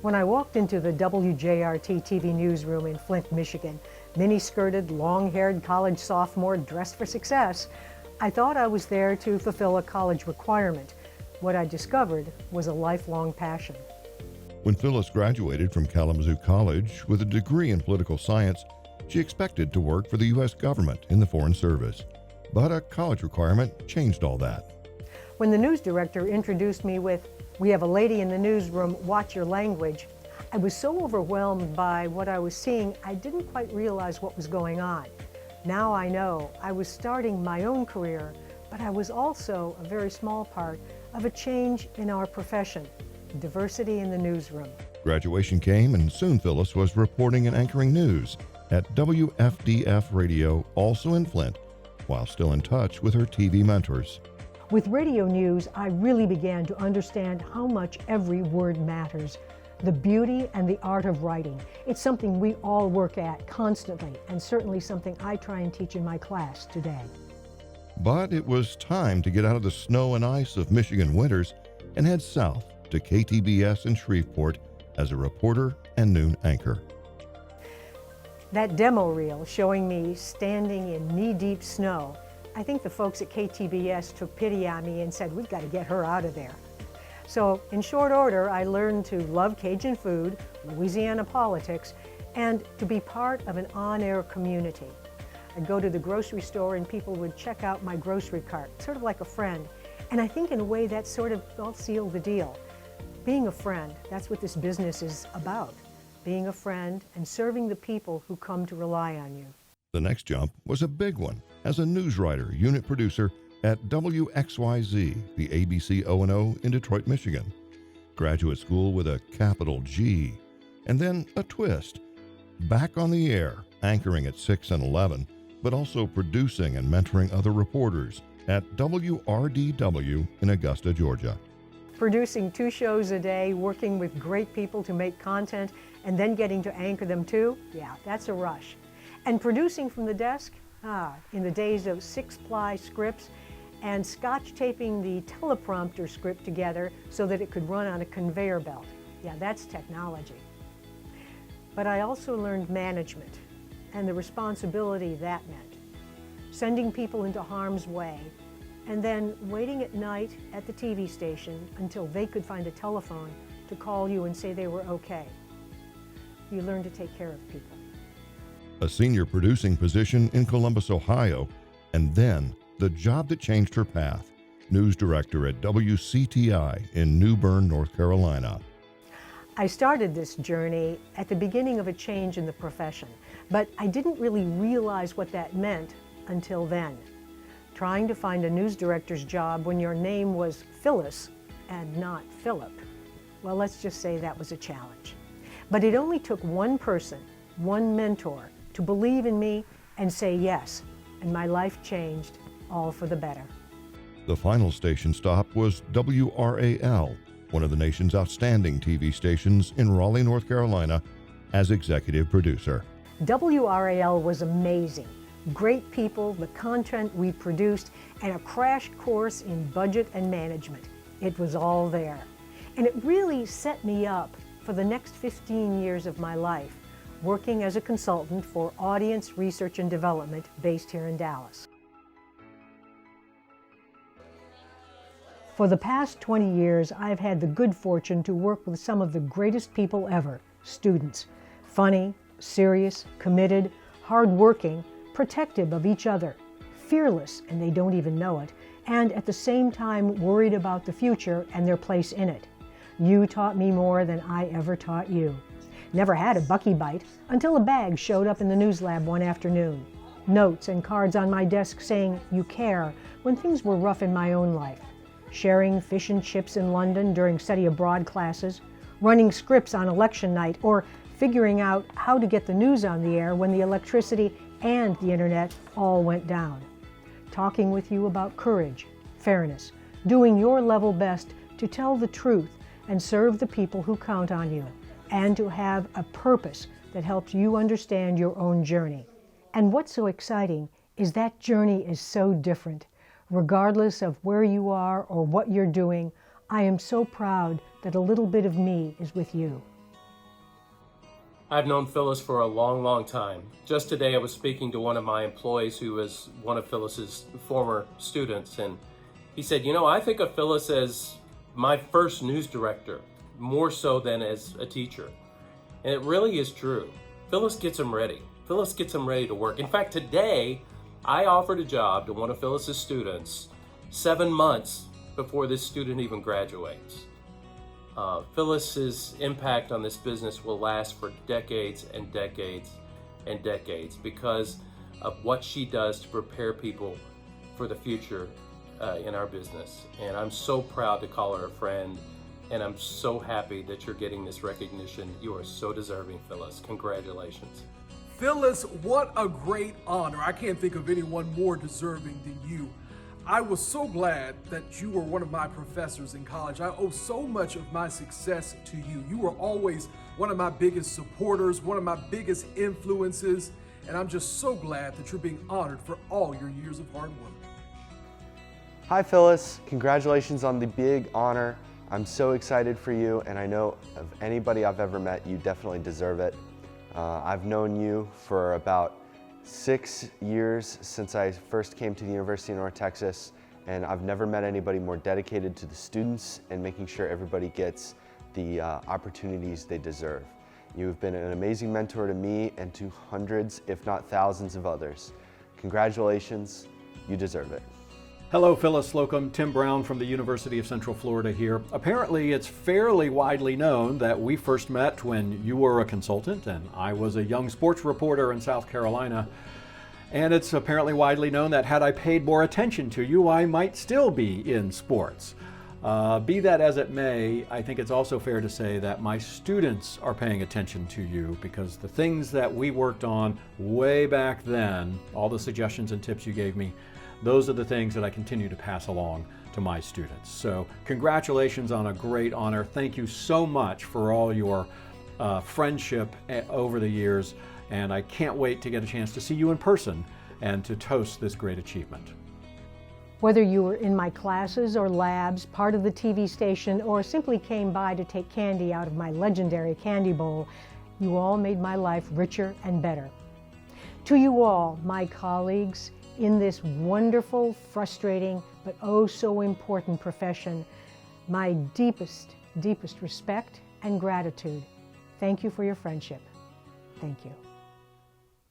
When I walked into the WJRT TV newsroom in Flint, Michigan, mini-skirted, long-haired college sophomore dressed for success, I thought I was there to fulfill a college requirement. What I discovered was a lifelong passion. When Phyllis graduated from Kalamazoo College with a degree in political science, she expected to work for the U.S. government in the Foreign Service. But a college requirement changed all that. When the news director introduced me with, "We have a lady in the newsroom, watch your language," I was so overwhelmed by what I was seeing, I didn't quite realize what was going on. Now I know I was starting my own career, but I was also a very small part of a change in our profession, diversity in the newsroom. Graduation came, and soon Phyllis was reporting and anchoring news at WFDF Radio, also in Flint, while still in touch with her TV mentors. With radio news, I really began to understand how much every word matters. The beauty and the art of writing. It's something we all work at constantly, and certainly something I try and teach in my class today. But it was time to get out of the snow and ice of Michigan winters and head south to KTBS in Shreveport as a reporter and noon anchor. That demo reel showing me standing in knee-deep snow, I think the folks at KTBS took pity on me and said, "We've got to get her out of there." So in short order, I learned to love Cajun food, Louisiana politics, and to be part of an on-air community. I'd go to the grocery store and people would check out my grocery cart, sort of like a friend. And I think in a way that sort of all sealed the deal. Being a friend, that's what this business is about. Being a friend and serving the people who come to rely on you. The next jump was a big one as a news writer, unit producer at WXYZ, the ABC O&O in Detroit, Michigan. Graduate school with a capital G. And then a twist. Back on the air, anchoring at 6 and 11, but also producing and mentoring other reporters at WRDW in Augusta, Georgia. Producing 2 shows a day, working with great people to make content, and then getting to anchor them too, yeah, that's a rush. And producing from the desk, in the days of 6-ply scripts, and scotch taping the teleprompter script together so that it could run on a conveyor belt. Yeah, that's technology. But I also learned management and the responsibility that meant. Sending people into harm's way, and then waiting at night at the TV station until they could find a telephone to call you and say they were okay. You learn to take care of people. A senior producing position in Columbus, Ohio, and then the job that changed her path, news director at WCTI in New Bern, North Carolina. I started this journey at the beginning of a change in the profession, but I didn't really realize what that meant until then. Trying to find a news director's job when your name was Phyllis and not Philip. Well, let's just say that was a challenge. But it only took one person, one mentor, to believe in me and say yes, and my life changed, all for the better. The final station stop was WRAL, one of the nation's outstanding TV stations in Raleigh, North Carolina, as executive producer. WRAL was amazing. Great people, the content we produced, and a crash course in budget and management. It was all there. And it really set me up for the next 15 years of my life, working as a consultant for audience research and development based here in Dallas. For the past 20 years, I've had the good fortune to work with some of the greatest people ever, students. Funny, serious, committed, hardworking, protective of each other, fearless, and they don't even know it, and at the same time worried about the future and their place in it. You taught me more than I ever taught you. Never had a Bucky bite until a bag showed up in the news lab one afternoon. Notes and cards on my desk saying you care when things were rough in my own life. Sharing fish and chips in London during study abroad classes, running scripts on election night, or figuring out how to get the news on the air when the electricity and the internet all went down. Talking with you about courage, fairness, doing your level best to tell the truth and serve the people who count on you, and to have a purpose that helps you understand your own journey. And what's so exciting is that journey is so different. Regardless of where you are or what you're doing, I am so proud that a little bit of me is with you. I've known Phyllis for a long, long time. Just today I was speaking to one of my employees who was one of Phyllis's former students, and he said, you know, I think of Phyllis as my first news director, more so than as a teacher. And it really is true. Phyllis gets them ready. Phyllis gets them ready to work. In fact, today I offered a job to one of Phyllis's students 7 months before this student even graduates. Phyllis's impact on this business will last for decades and decades and decades because of what she does to prepare people for the future in our business. And I'm so proud to call her a friend, and I'm so happy that you're getting this recognition. You are so deserving, Phyllis. Congratulations. Phyllis, what a great honor. I can't think of anyone more deserving than you. I was so glad that you were one of my professors in college. I owe so much of my success to you. You were always one of my biggest supporters, one of my biggest influences, and I'm just so glad that you're being honored for all your years of hard work. Hi Phyllis, congratulations on the big honor. I'm so excited for you, and I know of anybody I've ever met, you definitely deserve it. I've known you for about 6 years since I first came to the University of North Texas, and I've never met anybody more dedicated to the students and making sure everybody gets the opportunities they deserve. You've been an amazing mentor to me and to hundreds, if not thousands of others. Congratulations, you deserve it. Hello, Phyllis Slocum. Tim Brown from the University of Central Florida here. Apparently, it's fairly widely known that we first met when you were a consultant and I was a young sports reporter in South Carolina. And it's apparently widely known that had I paid more attention to you, I might still be in sports. Be that as it may, I think it's also fair to say that my students are paying attention to you because the things that we worked on way back then, all the suggestions and tips you gave me, those are the things that I continue to pass along to my students. So congratulations on a great honor. Thank you so much for all your friendship over the years, and I can't wait to get a chance to see you in person and to toast this great achievement. Whether you were in my classes or labs, part of the TV station, or simply came by to take candy out of my legendary candy bowl, you all made my life richer and better. To you all, my colleagues, in this wonderful, frustrating, but oh so important profession, my deepest, deepest respect and gratitude. Thank you for your friendship. Thank you.